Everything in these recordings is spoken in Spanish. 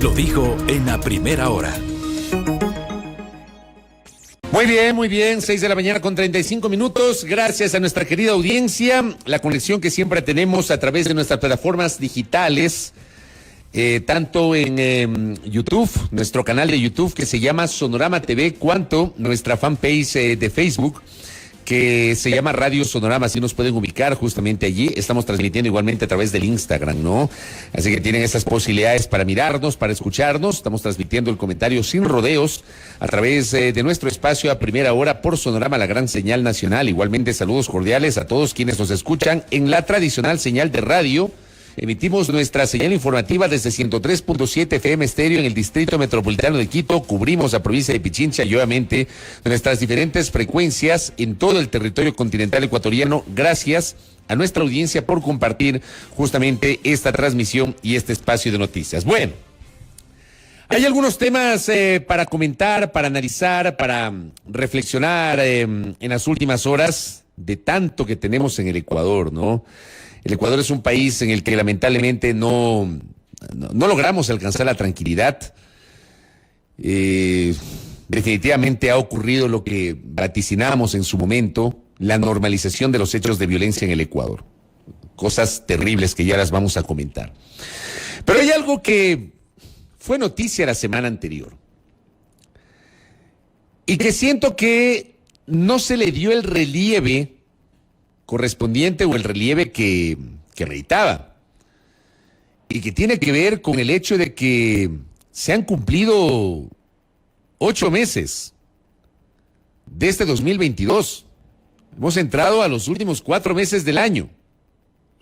Lo dijo en la primera hora. Muy bien, 6 de la mañana con 35 minutos. Gracias a nuestra querida audiencia, la conexión que siempre tenemos a través de nuestras plataformas digitales, tanto en YouTube, nuestro canal de YouTube que se llama Sonorama TV, cuanto nuestra fanpage de Facebook que se llama Radio Sonorama, así nos pueden ubicar justamente allí. Estamos transmitiendo igualmente a través del Instagram, ¿no? Así que tienen esas posibilidades para mirarnos, para escucharnos. Estamos transmitiendo el comentario sin rodeos a través de nuestro espacio a primera hora por Sonorama, la gran señal nacional. Igualmente saludos cordiales a todos quienes nos escuchan en la tradicional señal de radio. Emitimos nuestra señal informativa desde 103.7 FM estéreo en el Distrito Metropolitano de Quito. Cubrimos la provincia de Pichincha y obviamente nuestras diferentes frecuencias en todo el territorio continental ecuatoriano. Gracias a nuestra audiencia por compartir justamente esta transmisión y este espacio de noticias. Bueno, hay algunos temas para comentar, para analizar, para reflexionar en las últimas horas de tanto que tenemos en el Ecuador, ¿no? El Ecuador es un país en el que lamentablemente no logramos alcanzar la tranquilidad. Definitivamente ha ocurrido lo que vaticinábamos en su momento, la normalización de los hechos de violencia en el Ecuador. Cosas terribles que ya las vamos a comentar. Pero hay algo que fue noticia la semana anterior y que siento que no se le dio el relieve correspondiente o el relieve que meritaba, y que tiene que ver con el hecho de que se han cumplido 8 meses de este 2022. Hemos entrado a los últimos 4 meses del año.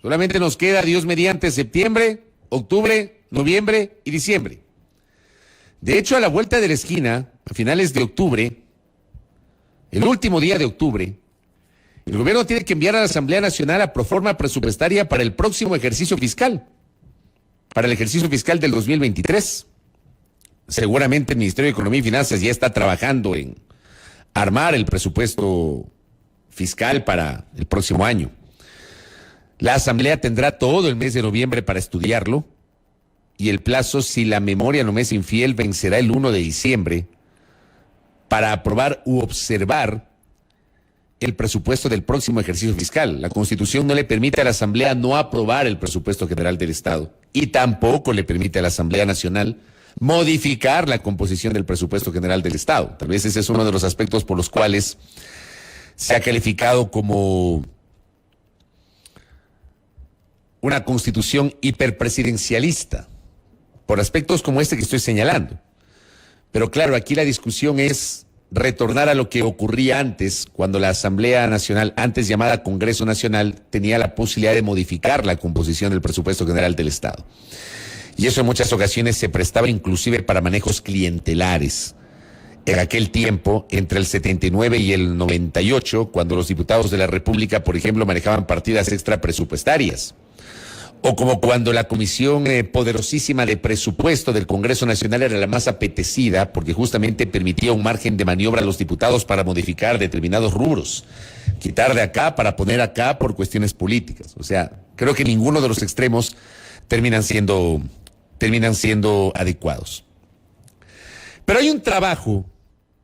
Solamente nos queda, Dios mediante, septiembre, octubre, noviembre y diciembre. De hecho, a la vuelta de la esquina, a finales de octubre, el último día de octubre, el gobierno tiene que enviar a la Asamblea Nacional la proforma presupuestaria para el próximo ejercicio fiscal, para el ejercicio fiscal del 2023. Seguramente el Ministerio de Economía y Finanzas ya está trabajando en armar el presupuesto fiscal para el próximo año. La Asamblea tendrá todo el mes de noviembre para estudiarlo y el plazo, si la memoria no me es infiel, vencerá el 1 de diciembre para aprobar u observar el presupuesto del próximo ejercicio fiscal. La Constitución no le permite a la Asamblea no aprobar el presupuesto general del Estado y tampoco le permite a la Asamblea Nacional modificar la composición del presupuesto general del Estado. Tal vez ese es uno de los aspectos por los cuales se ha calificado como una constitución hiperpresidencialista, por aspectos como este que estoy señalando. Pero claro, aquí la discusión es retornar a lo que ocurría antes, cuando la Asamblea Nacional, antes llamada Congreso Nacional, tenía la posibilidad de modificar la composición del presupuesto general del Estado. Y eso en muchas ocasiones se prestaba inclusive para manejos clientelares. En aquel tiempo, entre el 79 y el 98, cuando los diputados de la República, por ejemplo, manejaban partidas extrapresupuestarias. O como cuando la comisión poderosísima de presupuesto del Congreso Nacional era la más apetecida porque justamente permitía un margen de maniobra a los diputados para modificar determinados rubros, quitar de acá para poner acá por cuestiones políticas. O sea, creo que ninguno de los extremos terminan siendo adecuados. Pero hay un trabajo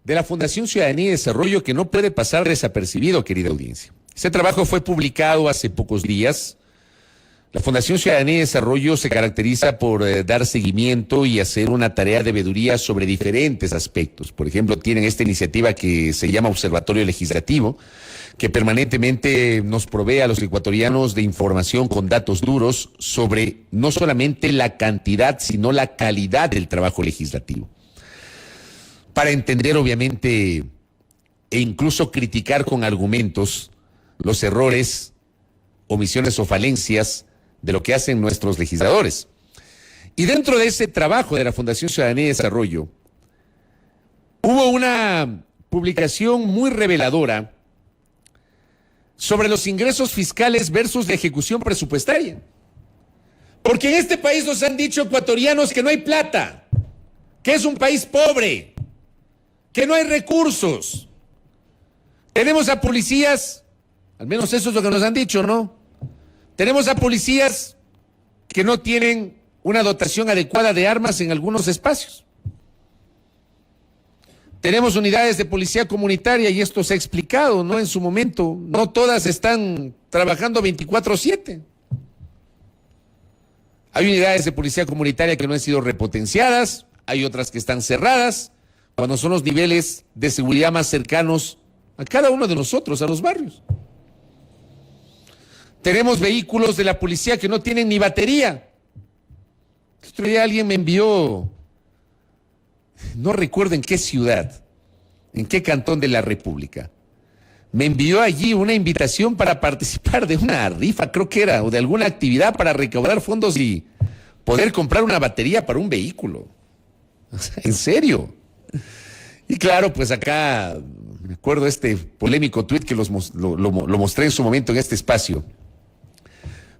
de la Fundación Ciudadanía y Desarrollo que no puede pasar desapercibido, querida audiencia. Ese trabajo fue publicado hace pocos días. La Fundación Ciudadanía y Desarrollo se caracteriza por dar seguimiento y hacer una tarea de veeduría sobre diferentes aspectos. Por ejemplo, tienen esta iniciativa que se llama Observatorio Legislativo, que permanentemente nos provee a los ecuatorianos de información con datos duros sobre no solamente la cantidad, sino la calidad del trabajo legislativo. Para entender, obviamente, e incluso criticar con argumentos los errores, omisiones o falencias de lo que hacen nuestros legisladores. Y dentro de ese trabajo de la Fundación Ciudadanía y Desarrollo, hubo una publicación muy reveladora sobre los ingresos fiscales versus la ejecución presupuestaria. Porque en este país nos han dicho ecuatorianos que no hay plata, que es un país pobre, que no hay recursos. Tenemos a policías, al menos eso es lo que nos han dicho, ¿no? Tenemos a policías que no tienen una dotación adecuada de armas en algunos espacios. Tenemos unidades de policía comunitaria y esto se ha explicado, ¿no? En su momento, no todas están trabajando 24/7. Hay unidades de policía comunitaria que no han sido repotenciadas, hay otras que están cerradas, cuando son los niveles de seguridad más cercanos a cada uno de nosotros, a los barrios. Tenemos vehículos de la policía que no tienen ni batería. El otro día alguien me envió, no recuerdo en qué ciudad, en qué cantón de la República, me envió allí una invitación para participar de una rifa, creo que era, o de alguna actividad para recaudar fondos y poder comprar una batería para un vehículo. O sea, ¿en serio? Y claro, pues acá, me acuerdo este polémico tuit que lo mostré en su momento en este espacio.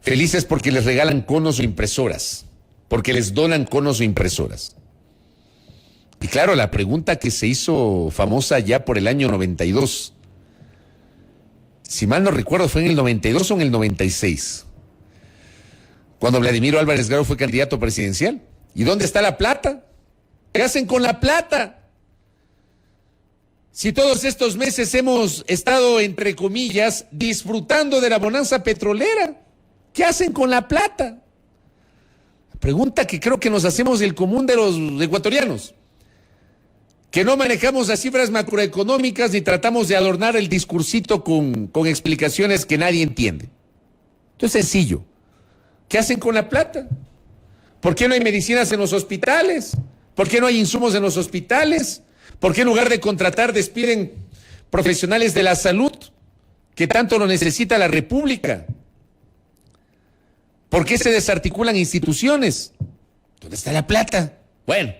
Felices porque les regalan conos o impresoras, porque les donan conos o impresoras. Y claro, la pregunta que se hizo famosa ya por el año 92, si mal no recuerdo, fue en el 92 o en el 96, cuando Vladimiro Álvarez Garro fue candidato presidencial. ¿Y dónde está la plata? ¿Qué hacen con la plata? Si todos estos meses hemos estado, entre comillas, disfrutando de la bonanza petrolera, ¿qué hacen con la plata? Pregunta que creo que nos hacemos el común de los ecuatorianos, que no manejamos las cifras macroeconómicas ni tratamos de adornar el discursito con explicaciones que nadie entiende. Entonces, sencillo. ¿Qué hacen con la plata? ¿Por qué no hay medicinas en los hospitales? ¿Por qué no hay insumos en los hospitales? ¿Por qué en lugar de contratar despiden profesionales de la salud que tanto lo necesita la República? ¿Por qué se desarticulan instituciones? ¿Dónde está la plata? Bueno,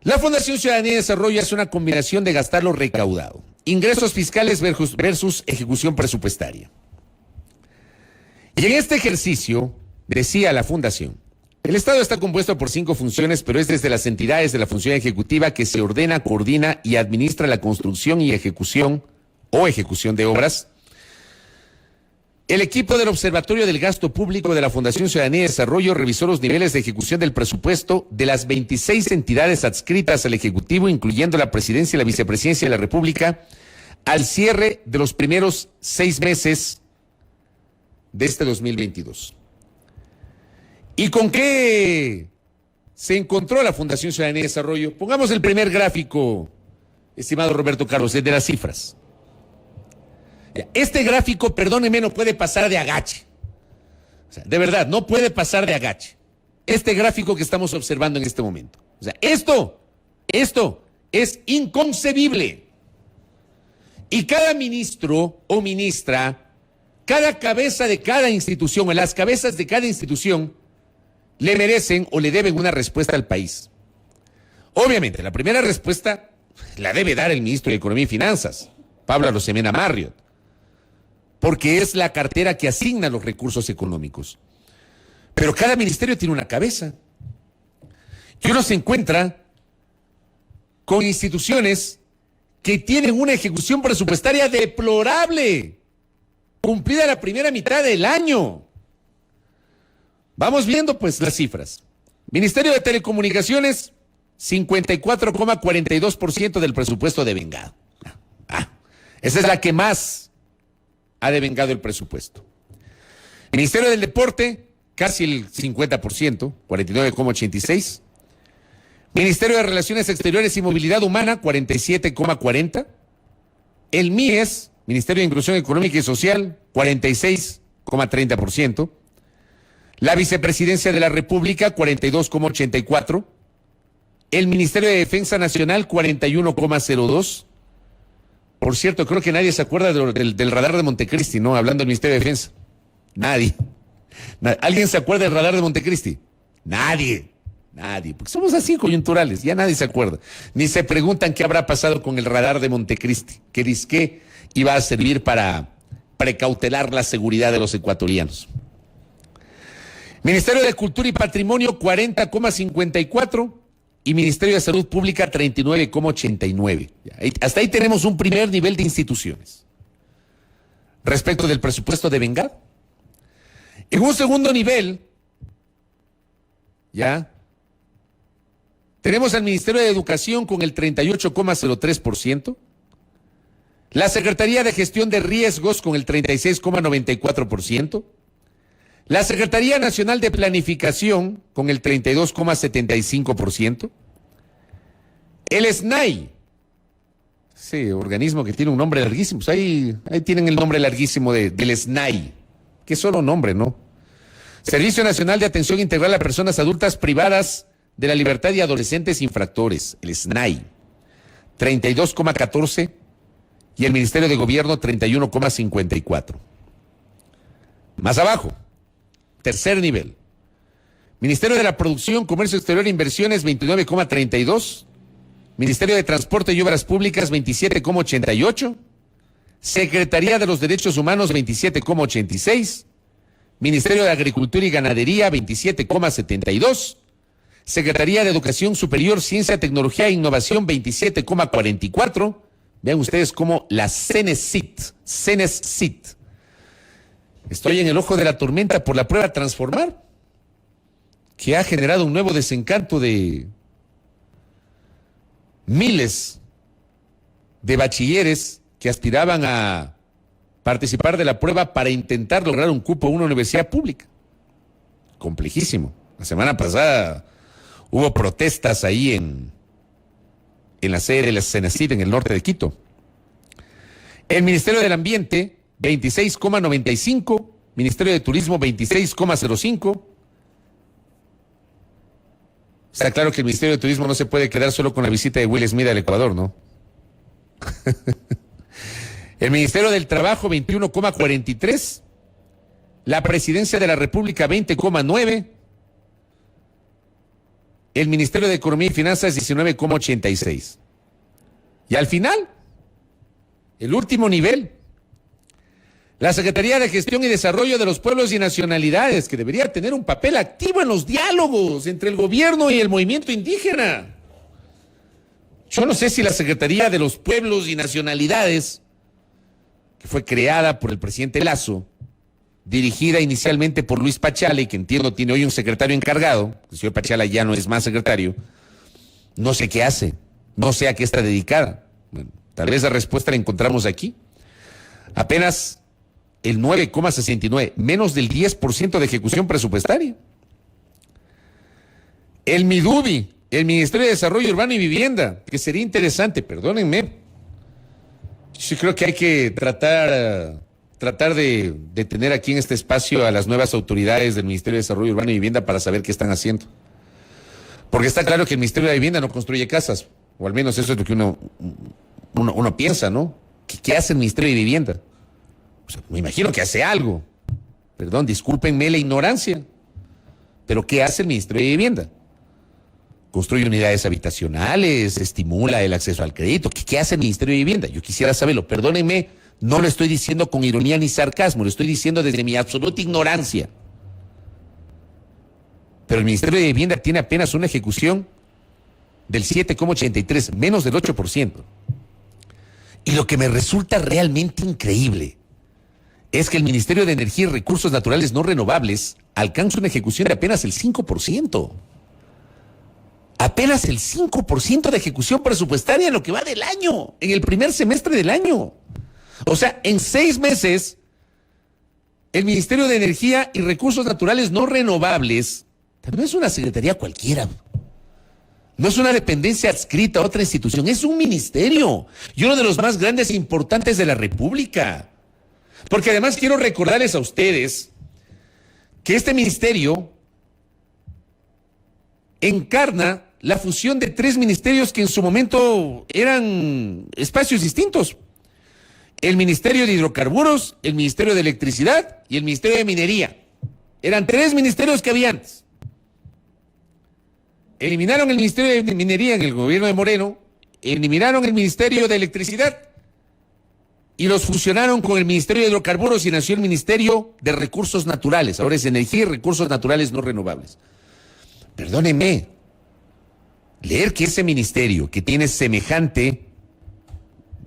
la Fundación Ciudadanía y Desarrollo es una combinación de gastar lo recaudado, ingresos fiscales versus ejecución presupuestaria. Y en este ejercicio, decía la Fundación, el Estado está compuesto por 5 funciones, pero es desde las entidades de la función ejecutiva que se ordena, coordina y administra la construcción y ejecución de obras. El equipo del Observatorio del Gasto Público de la Fundación Ciudadanía y Desarrollo revisó los niveles de ejecución del presupuesto de las 26 entidades adscritas al Ejecutivo, incluyendo la Presidencia y la Vicepresidencia de la República, al cierre de los primeros 6 meses de este 2022. ¿Y con qué se encontró la Fundación Ciudadanía y Desarrollo? Pongamos el primer gráfico, estimado Roberto Carlos, el de las cifras. Este gráfico, perdónenme, no puede pasar de agache. O sea, de verdad, no puede pasar de agache. Este gráfico que estamos observando en este momento. O sea, esto es inconcebible. Y cada ministro o ministra, cada cabeza de cada institución, o las cabezas de cada institución, le merecen o le deben una respuesta al país. Obviamente, la primera respuesta la debe dar el ministro de Economía y Finanzas, Pablo Arosemena Marriott, porque es la cartera que asigna los recursos económicos. Pero cada ministerio tiene una cabeza. Y uno se encuentra con instituciones que tienen una ejecución presupuestaria deplorable, cumplida la primera mitad del año. Vamos viendo pues las cifras. Ministerio de Telecomunicaciones, 54,42% del presupuesto devengado. Esa es la que más ha devengado el presupuesto. Ministerio del Deporte, casi el 50%, 49,86%. Ministerio de Relaciones Exteriores y Movilidad Humana, 47,40%. El MIES, Ministerio de Inclusión Económica y Social, 46,30%. La Vicepresidencia de la República, 42,84%. El Ministerio de Defensa Nacional, 41,02%. Por cierto, creo que nadie se acuerda del radar de Montecristi, ¿no? Hablando del Ministerio de Defensa. Nadie. ¿Alguien se acuerda del radar de Montecristi? Nadie. Porque somos así coyunturales, ya nadie se acuerda. Ni se preguntan qué habrá pasado con el radar de Montecristi, que dizque iba a servir para precautelar la seguridad de los ecuatorianos. Ministerio de Cultura y Patrimonio, 40,54%. Y Ministerio de Salud Pública, 39,89%. Hasta ahí tenemos un primer nivel de instituciones. Respecto del presupuesto devengado. En un segundo nivel, ¿ya? Tenemos al Ministerio de Educación con el 38,03%. La Secretaría de Gestión de Riesgos con el 36,94%. La Secretaría Nacional de Planificación con el 32,75%. El SNAI, ese organismo que tiene un nombre larguísimo, pues ahí tienen el nombre larguísimo del SNAI, que es solo nombre, ¿no? Servicio Nacional de Atención Integral a Personas Adultas Privadas de la Libertad y Adolescentes Infractores, el SNAI, 32,14%, y el Ministerio de Gobierno 31,54%. Más abajo, tercer nivel, Ministerio de la Producción, Comercio Exterior e Inversiones 29,32%, Ministerio de Transporte y Obras Públicas 27,88%, Secretaría de los Derechos Humanos 27,86%, Ministerio de Agricultura y Ganadería 27,72%, Secretaría de Educación Superior, Ciencia, Tecnología e Innovación 27,44%. Vean ustedes cómo la CENESIT, estoy en el ojo de la tormenta por la prueba Transformar, que ha generado un nuevo desencanto de miles de bachilleres que aspiraban a participar de la prueba para intentar lograr un cupo a una universidad pública. Complejísimo. La semana pasada hubo protestas ahí en la sede de la CENESID en el norte de Quito. El Ministerio del Ambiente, 26,95%, Ministerio de Turismo, 26,05%. Está claro que el Ministerio de Turismo no se puede quedar solo con la visita de Will Smith al Ecuador, ¿no? El Ministerio del Trabajo, 21,43%. La Presidencia de la República, 20,9%. El Ministerio de Economía y Finanzas, 19,86%. Y al final, el último nivel, la Secretaría de Gestión y Desarrollo de los Pueblos y Nacionalidades, que debería tener un papel activo en los diálogos entre el gobierno y el movimiento indígena. Yo no sé si la Secretaría de los Pueblos y Nacionalidades, que fue creada por el presidente Lasso, dirigida inicialmente por Luis Pachala, y que entiendo tiene hoy un secretario encargado, el señor Pachala ya no es más secretario, no sé qué hace, no sé a qué está dedicada. Bueno, tal vez la respuesta la encontramos aquí. Apenas el 9,69%, menos del 10% de ejecución presupuestaria. El MIDUBI, el Ministerio de Desarrollo Urbano y Vivienda, que sería interesante, perdónenme, yo creo que hay que tratar de tener aquí en este espacio a las nuevas autoridades del Ministerio de Desarrollo Urbano y Vivienda para saber qué están haciendo. Porque está claro que el Ministerio de Vivienda no construye casas, o al menos eso es lo que uno piensa, ¿no? ¿Qué hace el Ministerio de Vivienda? O sea, me imagino que hace algo. Perdón, discúlpenme la ignorancia. Pero ¿qué hace el Ministerio de Vivienda? Construye unidades habitacionales, estimula el acceso al crédito. ¿Qué hace el Ministerio de Vivienda? Yo quisiera saberlo. Perdónenme, no lo estoy diciendo con ironía ni sarcasmo, lo estoy diciendo desde mi absoluta ignorancia. Pero el Ministerio de Vivienda tiene apenas una ejecución del 7,83%, menos del 8%. Y lo que me resulta realmente increíble es que el Ministerio de Energía y Recursos Naturales No Renovables alcanza una ejecución de apenas el 5%. Apenas el 5% de ejecución presupuestaria en lo que va del año, en el primer semestre del año. O sea, en 6 meses, el Ministerio de Energía y Recursos Naturales No Renovables no es una secretaría cualquiera. No es una dependencia adscrita a otra institución, es un ministerio y uno de los más grandes e importantes de la República. Porque además quiero recordarles a ustedes que este ministerio encarna la fusión de 3 ministerios que en su momento eran espacios distintos. El Ministerio de Hidrocarburos, el Ministerio de Electricidad y el Ministerio de Minería. Eran 3 ministerios que había antes. Eliminaron el Ministerio de Minería en el gobierno de Moreno, eliminaron el Ministerio de Electricidad y los fusionaron con el Ministerio de Hidrocarburos y nació el Ministerio de Recursos Naturales. Ahora es Energía y Recursos Naturales No Renovables. Perdónenme, leer que ese ministerio que tiene semejante,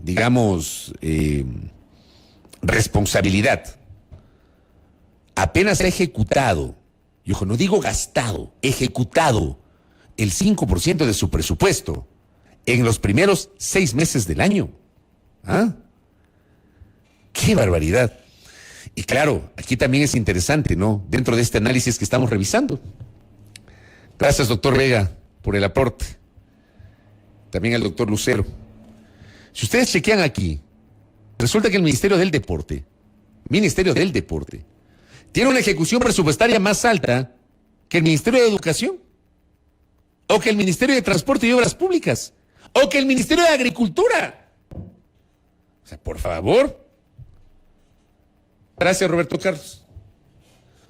digamos, responsabilidad, apenas ha ejecutado, y ojo, no digo gastado, ejecutado el 5% de su presupuesto en los primeros 6 meses del año. ¿Ah? ¡Qué barbaridad! Y claro, aquí también es interesante, ¿no? Dentro de este análisis que estamos revisando. Gracias, doctor Vega, por el aporte. También al doctor Lucero. Si ustedes chequean aquí, resulta que el Ministerio del Deporte, tiene una ejecución presupuestaria más alta que el Ministerio de Educación, o que el Ministerio de Transporte y Obras Públicas, o que el Ministerio de Agricultura. O sea, por favor. Gracias, Roberto Carlos.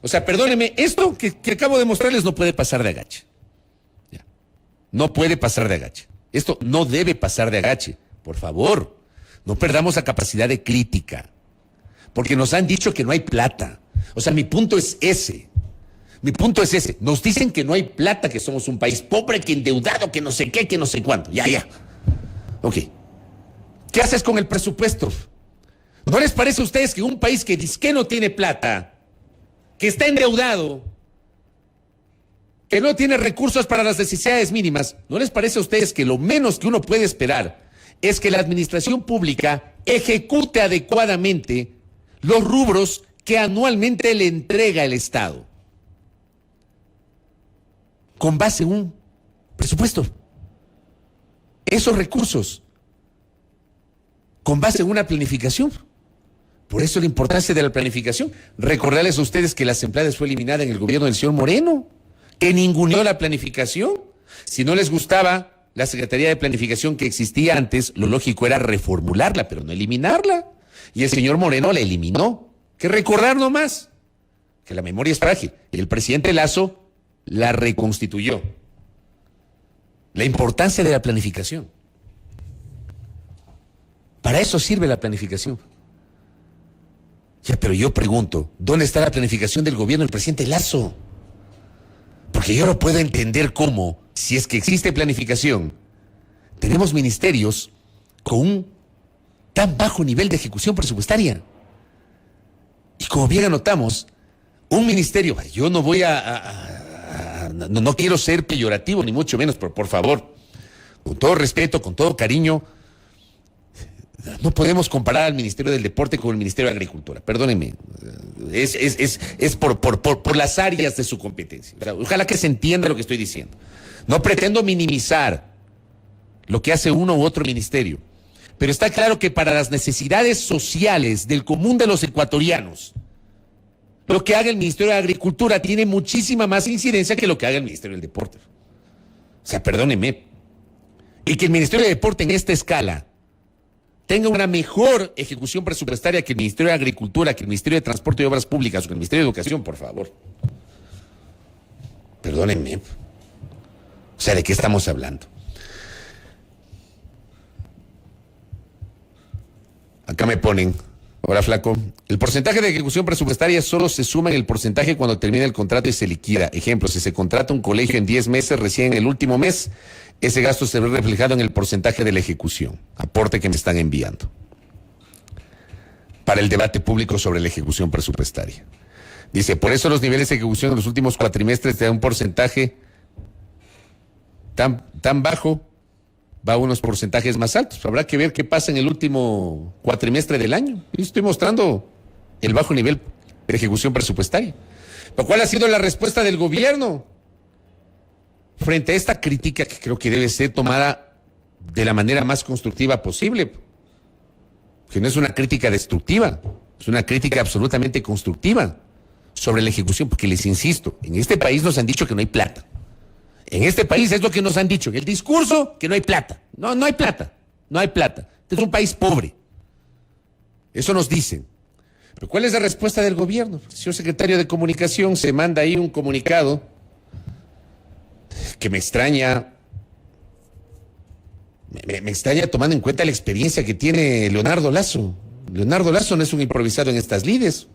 O sea, perdóneme, esto que acabo de mostrarles no puede pasar de agache. Ya. No puede pasar de agache. Esto no debe pasar de agache. Por favor, no perdamos la capacidad de crítica. Porque nos han dicho que no hay plata. O sea, mi punto es ese. Nos dicen que no hay plata, que somos un país pobre, que endeudado, que no sé qué, que no sé cuánto. Ya. Ok. ¿Qué haces con el presupuesto? ¿No les parece a ustedes que un país que dice que no tiene plata, que está endeudado, que no tiene recursos para las necesidades mínimas, ¿no les parece a ustedes que lo menos que uno puede esperar es que la administración pública ejecute adecuadamente los rubros que anualmente le entrega el Estado? Con base en un presupuesto. Esos recursos, con base en una planificación. Por eso la importancia de la planificación. Recordarles a ustedes que la Asamblea fue eliminada en el gobierno del señor Moreno, que ninguneó la planificación. Si no les gustaba la Secretaría de Planificación que existía antes, lo lógico era reformularla, pero no eliminarla. Y el señor Moreno la eliminó. Que recordar nomás que la memoria es frágil. Y el presidente Lasso la reconstituyó. La importancia de la planificación. Para eso sirve la planificación. Ya, pero yo pregunto, ¿dónde está la planificación del gobierno del presidente Lasso? Porque yo no puedo entender cómo, si es que existe planificación, tenemos ministerios con un tan bajo nivel de ejecución presupuestaria. Y como bien anotamos, un ministerio, yo no voy no quiero ser peyorativo, ni mucho menos, pero por favor, con todo respeto, con todo cariño, no podemos comparar al Ministerio del Deporte con el Ministerio de Agricultura. Perdónenme, es por las áreas de su competencia. O sea, ojalá que se entienda lo que estoy diciendo. No pretendo minimizar lo que hace uno u otro ministerio, pero está claro que para las necesidades sociales del común de los ecuatorianos, lo que haga el Ministerio de Agricultura tiene muchísima más incidencia que lo que haga el Ministerio del Deporte. O sea, perdónenme. Y que el Ministerio de Deporte en esta escala tenga una mejor ejecución presupuestaria que el Ministerio de Agricultura, que el Ministerio de Transporte y Obras Públicas o que el Ministerio de Educación, por favor. Perdónenme. O sea, ¿de qué estamos hablando? Acá me ponen, hola flaco, el porcentaje de ejecución presupuestaria solo se suma en el porcentaje cuando termina el contrato y se liquida. Ejemplo, si se contrata un colegio en 10 meses, recién en el último mes, ese gasto se ve reflejado en el porcentaje de la ejecución. Aporte que me están enviando para el debate público sobre la ejecución presupuestaria. Dice, por eso los niveles de ejecución en los últimos cuatrimestres te dan un porcentaje tan bajo, va a unos porcentajes más altos. Habrá que ver qué pasa en el último cuatrimestre del año. Yo estoy mostrando el bajo nivel de ejecución presupuestaria. Pero ¿cuál ha sido la respuesta del gobierno frente a esta crítica que creo que debe ser tomada de la manera más constructiva posible? Que no es una crítica destructiva, es una crítica absolutamente constructiva sobre la ejecución, porque les insisto, en este país nos han dicho que no hay plata. En este país es lo que nos han dicho, en el discurso, que no hay plata. No hay plata, no hay plata. Este es un país pobre. Eso nos dicen. Pero ¿cuál es la respuesta del gobierno? El señor secretario de Comunicación se manda ahí un comunicado que me extraña. Me extraña tomando en cuenta la experiencia que tiene Leonardo Lasso. Leonardo Lasso no es un improvisado en estas lides.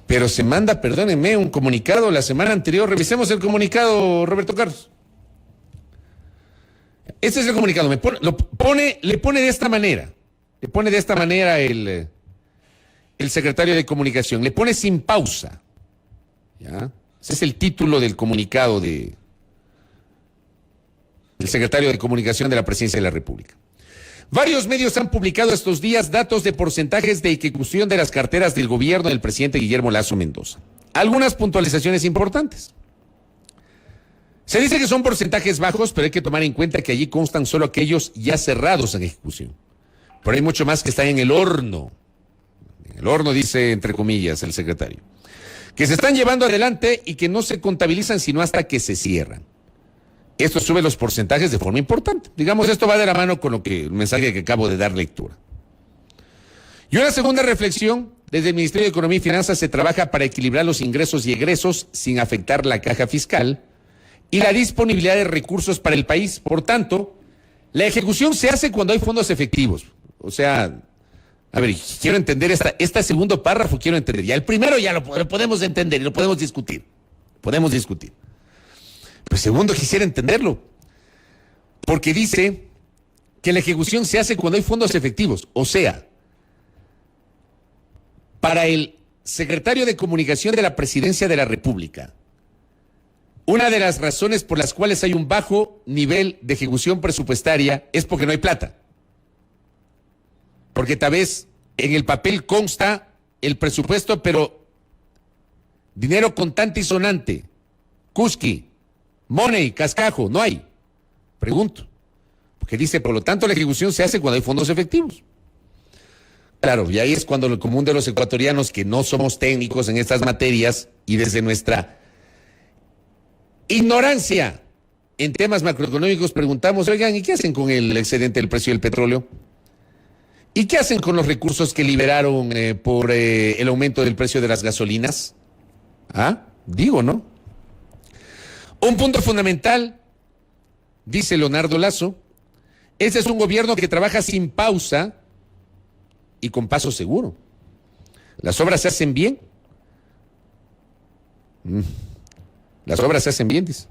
Pero se manda, perdónenme, un comunicado la semana anterior. Revisemos el comunicado, Roberto Carlos. Este es el comunicado. Le pone de esta manera. Le pone de esta manera el secretario de Comunicación. Le pone sin pausa. ¿Ya? Ese es el título del comunicado del secretario de Comunicación de la Presidencia de la República. Varios medios han publicado estos días datos de porcentajes de ejecución de las carteras del gobierno del presidente Guillermo Lasso Mendoza. Algunas puntualizaciones importantes. Se dice que son porcentajes bajos, pero hay que tomar en cuenta que allí constan solo aquellos ya cerrados en ejecución. Pero hay mucho más que está en el horno. En el horno, dice entre comillas el secretario, que se están llevando adelante y que no se contabilizan sino hasta que se cierran. Esto sube los porcentajes de forma importante. Digamos, esto va de la mano con el mensaje que acabo de dar lectura. Y una segunda reflexión, desde el Ministerio de Economía y Finanzas se trabaja para equilibrar los ingresos y egresos sin afectar la caja fiscal y la disponibilidad de recursos para el país. Por tanto, la ejecución se hace cuando hay fondos efectivos. O sea, a ver, quiero entender este segundo párrafo, quiero entender. Ya el primero ya lo podemos entender y lo podemos discutir. Podemos discutir. Pero segundo, quisiera entenderlo. Porque dice que la ejecución se hace cuando hay fondos efectivos. O sea, para el secretario de Comunicación de la Presidencia de la República, una de las razones por las cuales hay un bajo nivel de ejecución presupuestaria es porque no hay plata. Porque tal vez en el papel consta el presupuesto, pero dinero contante y sonante, Cusqui, money, cascajo, no hay. Pregunto. Porque dice, por lo tanto, la ejecución se hace cuando hay fondos efectivos. Claro, y ahí es cuando el común de los ecuatorianos, que no somos técnicos en estas materias y desde nuestra ignorancia en temas macroeconómicos preguntamos, oigan, ¿y qué hacen con el excedente del precio del petróleo? ¿Y qué hacen con los recursos que liberaron por el aumento del precio de las gasolinas? ¿Ah? Digo, ¿no? Un punto fundamental, dice Leonardo Lasso, este es un gobierno que trabaja sin pausa y con paso seguro. Las obras se hacen bien. Las obras se hacen bien, dice.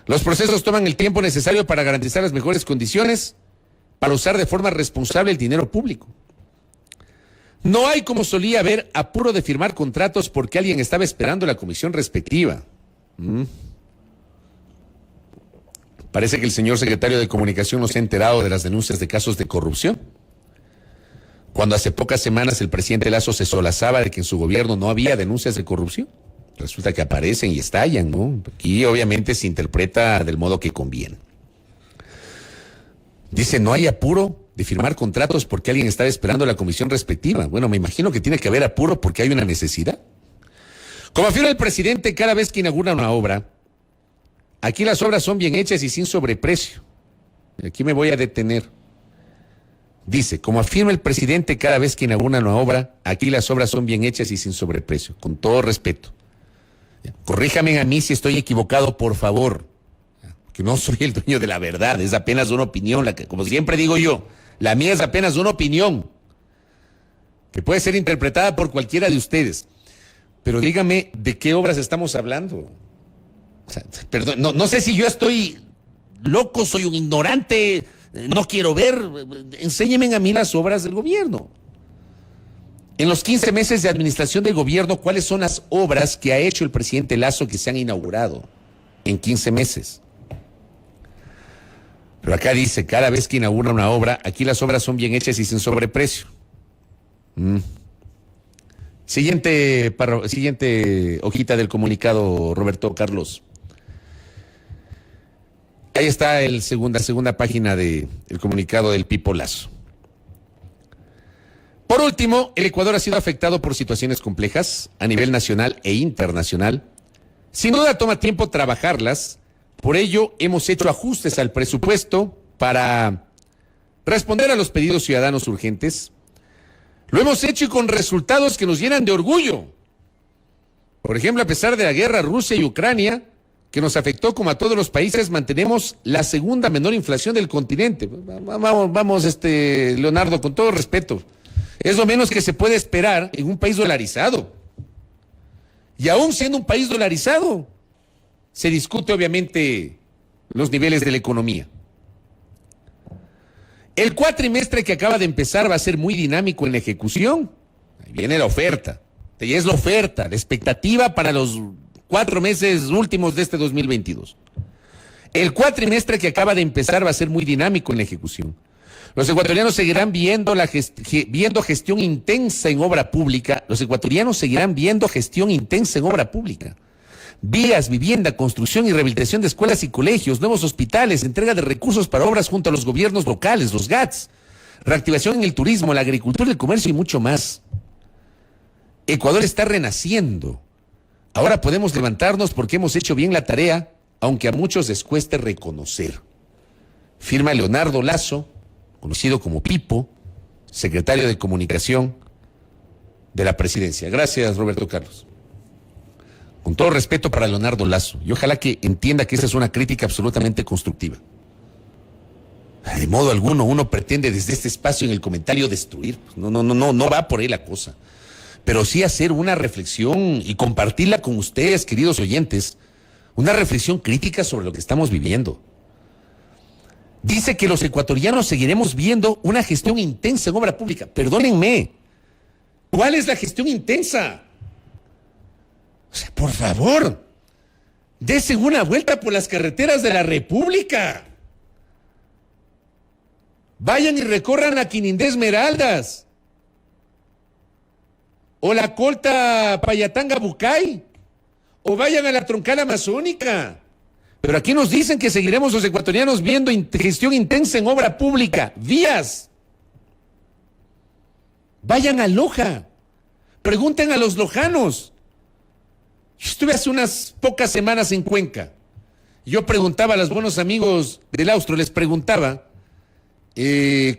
Los procesos toman el tiempo necesario para garantizar las mejores condiciones para usar de forma responsable el dinero público. No hay, como solía haber, apuro de firmar contratos porque alguien estaba esperando la comisión respectiva. Parece que el señor secretario de Comunicación no se ha enterado de las denuncias de casos de corrupción. Cuando hace pocas semanas el presidente Lasso se solazaba de que en su gobierno no había denuncias de corrupción. Resulta que aparecen y estallan, ¿no? Aquí obviamente se interpreta del modo que conviene. Dice, no hay apuro de firmar contratos porque alguien estaba esperando la comisión respectiva. Bueno, me imagino que tiene que haber apuro porque hay una necesidad. Como afirma el presidente cada vez que inaugura una obra, aquí las obras son bien hechas y sin sobreprecio. Aquí me voy a detener. Dice, como afirma el presidente cada vez que inaugura una obra, aquí las obras son bien hechas y sin sobreprecio. Con todo respeto. Corríjame a mí si estoy equivocado, por favor. Que no soy el dueño de la verdad, es apenas una opinión, la que, como siempre digo yo, la mía es apenas una opinión que puede ser interpretada por cualquiera de ustedes. Pero dígame, ¿de qué obras estamos hablando? O sea, perdón, no sé si yo estoy loco, soy un ignorante, no quiero ver. Enséñenme a mí las obras del gobierno. En los 15 meses de administración del gobierno, ¿cuáles son las obras que ha hecho el presidente Lasso que se han inaugurado en 15 meses? Pero acá dice, cada vez que inaugura una obra, aquí las obras son bien hechas y sin sobreprecio. Siguiente hojita del comunicado, Roberto Carlos. Ahí está la segunda página del comunicado del Pipo Lasso. Por último, el Ecuador ha sido afectado por situaciones complejas a nivel nacional e internacional. Sin duda toma tiempo trabajarlas, por ello hemos hecho ajustes al presupuesto para responder a los pedidos ciudadanos urgentes. Lo hemos hecho y con resultados que nos llenan de orgullo. Por ejemplo, a pesar de la guerra Rusia y Ucrania, que nos afectó como a todos los países, mantenemos la segunda menor inflación del continente. Vamos, Leonardo, con todo respeto. Es lo menos que se puede esperar en un país dolarizado. Y aún siendo un país dolarizado, se discute obviamente los niveles de la economía. El cuatrimestre que acaba de empezar va a ser muy dinámico en la ejecución. Ahí viene la oferta. Y es la oferta, la expectativa para los 4 meses últimos de este 2022. El cuatrimestre que acaba de empezar va a ser muy dinámico en la ejecución. Los ecuatorianos seguirán viendo gestión intensa en obra pública. Los ecuatorianos seguirán viendo gestión intensa en obra pública. Vías, vivienda, construcción y rehabilitación de escuelas y colegios, nuevos hospitales, entrega de recursos para obras junto a los gobiernos locales, los GATS, reactivación en el turismo, la agricultura, el comercio y mucho más. Ecuador está renaciendo. Ahora podemos levantarnos porque hemos hecho bien la tarea, aunque a muchos les cueste reconocer. Firma Leonardo Lasso, conocido como Pipo, secretario de Comunicación de la Presidencia. Gracias, Roberto Carlos. Con todo respeto para Leonardo Lasso, y ojalá que entienda que esa es una crítica absolutamente constructiva. De modo alguno uno pretende desde este espacio en el comentario destruir. No va por ahí la cosa. Pero sí hacer una reflexión y compartirla con ustedes, queridos oyentes, una reflexión crítica sobre lo que estamos viviendo. Dice que los ecuatorianos seguiremos viendo una gestión intensa en obra pública. Perdónenme, ¿cuál es la gestión intensa? O sea, por favor, dese una vuelta por las carreteras de la República. Vayan y recorran a Quinindé Esmeraldas. O la Colta Payatanga Bucay. O vayan a la troncal amazónica. Pero aquí nos dicen que seguiremos los ecuatorianos viendo gestión intensa en obra pública. Vías. Vayan a Loja. Pregunten a los lojanos. Yo estuve hace unas pocas semanas en Cuenca. Yo preguntaba a los buenos amigos del Austro, les preguntaba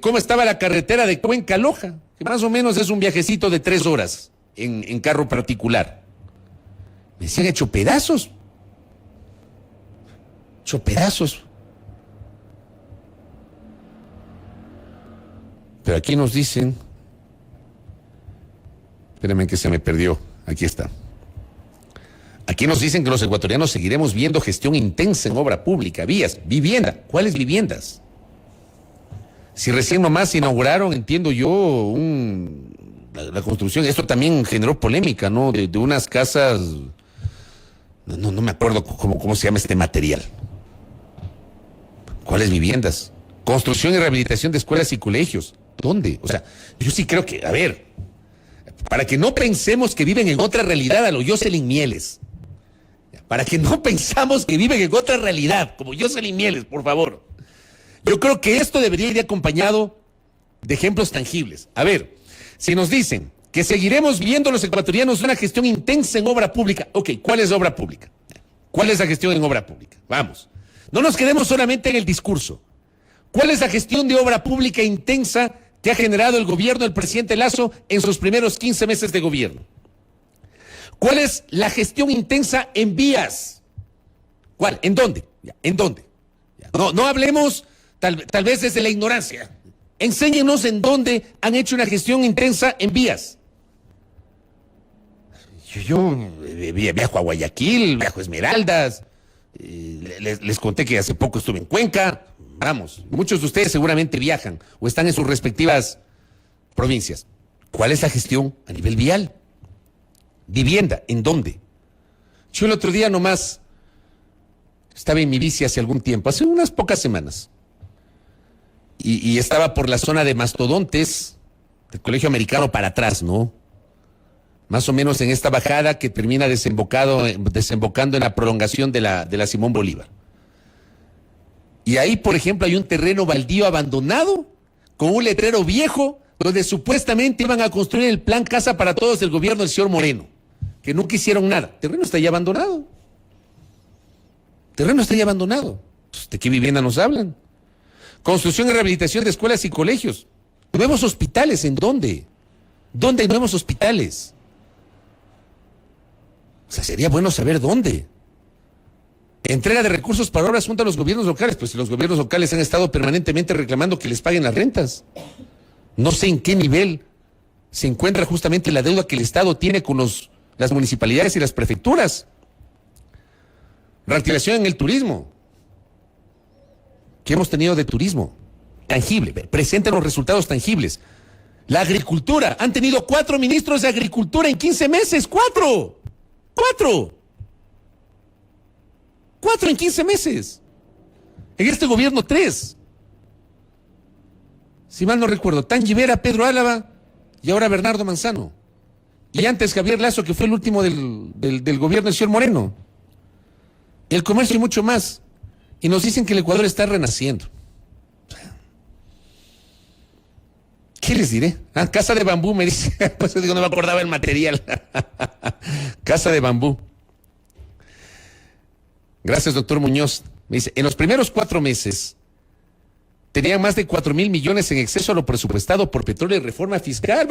cómo estaba la carretera de Cuenca a Loja, que más o menos es un viajecito de 3 horas en carro particular. Me decían hecho pedazos. Hecho pedazos. Pero aquí nos dicen, espérenme que se me perdió, aquí está. Aquí nos dicen que los ecuatorianos seguiremos viendo gestión intensa en obra pública, vías, vivienda. ¿Cuáles viviendas? Si recién nomás se inauguraron, entiendo yo, la construcción, esto también generó polémica, ¿no? De unas casas, no me acuerdo cómo se llama este material. ¿Cuáles viviendas? Construcción y rehabilitación de escuelas y colegios. ¿Dónde? O sea, yo sí creo que, a ver, para que no pensemos que viven en otra realidad a lo Jocelyn Mieles. Para que no pensamos que viven en otra realidad, como Jocelyn Mieles, por favor. Yo creo que esto debería ir acompañado de ejemplos tangibles. A ver, si nos dicen que seguiremos viendo los ecuatorianos una gestión intensa en obra pública. Ok, ¿cuál es obra pública? ¿Cuál es la gestión en obra pública? Vamos. No nos quedemos solamente en el discurso. ¿Cuál es la gestión de obra pública intensa que ha generado el gobierno del presidente Lasso en sus primeros 15 meses de gobierno? ¿Cuál es la gestión intensa en vías? ¿Cuál? ¿En dónde? ¿En dónde? No hablemos tal vez desde la ignorancia. Enséñenos en dónde han hecho una gestión intensa en vías. Yo viajo a Guayaquil, viajo a Esmeraldas, les conté que hace poco estuve en Cuenca. Vamos, muchos de ustedes seguramente viajan o están en sus respectivas provincias. ¿Cuál es la gestión a nivel vial? Vivienda, ¿en dónde? Yo el otro día nomás estaba en mi bici hace algún tiempo, hace unas pocas semanas, y estaba por la zona de Mastodontes, del Colegio Americano para atrás, ¿no? Más o menos en esta bajada que termina desembocando en la prolongación de la Simón Bolívar. Y ahí, por ejemplo, hay un terreno baldío abandonado, con un letrero viejo, donde supuestamente iban a construir el plan Casa para Todos del gobierno del señor Moreno, que nunca hicieron nada. El terreno está ya abandonado. Terreno está ya abandonado. ¿De qué vivienda nos hablan? Construcción y rehabilitación de escuelas y colegios. Nuevos hospitales, ¿en dónde? ¿Dónde hay nuevos hospitales? O sea, sería bueno saber dónde. Entrega de recursos para obras junto a los gobiernos locales. Pues si los gobiernos locales han estado permanentemente reclamando que les paguen las rentas. No sé en qué nivel se encuentra justamente la deuda que el Estado tiene con las municipalidades y las prefecturas. Reactivación en el turismo. ¿Qué hemos tenido de turismo? Tangible. Presenten los resultados tangibles. La agricultura. Han tenido 4 ministros de agricultura en 15 meses. ¡4! 4 en 15 meses. En este gobierno 3. Si mal no recuerdo, Tangi Vera, Pedro Álava y ahora Bernardo Manzano. Y antes Javier Lazo, que fue el último del gobierno del señor Moreno. El comercio y mucho más. Y nos dicen que el Ecuador está renaciendo. ¿Qué les diré? Casa de bambú, me dice. Pues digo, no me acordaba el material. Casa de bambú. Gracias, doctor Muñoz. Me dice, en los primeros 4 meses tenían más de 4,000 millones en exceso a lo presupuestado por petróleo y reforma fiscal.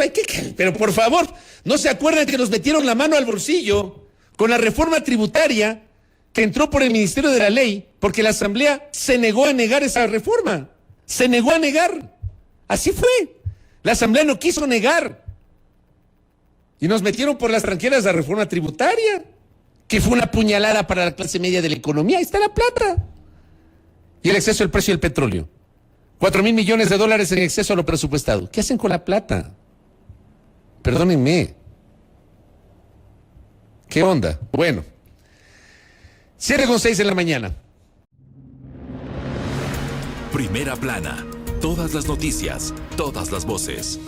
Pero por favor, ¿no se acuerdan que nos metieron la mano al bolsillo con la reforma tributaria que entró por el Ministerio de la Ley porque la Asamblea se negó a negar esa reforma? Se negó a negar. Así fue. La Asamblea no quiso negar. Y nos metieron por las tranqueras la reforma tributaria, que fue una puñalada para la clase media de la economía. Ahí está la plata. Y el exceso del precio del petróleo. 4,000 millones de dólares en exceso a lo presupuestado. ¿Qué hacen con la plata? Perdónenme. ¿Qué onda? Bueno. 7:06 de la mañana. Primera plana. Todas las noticias, todas las voces.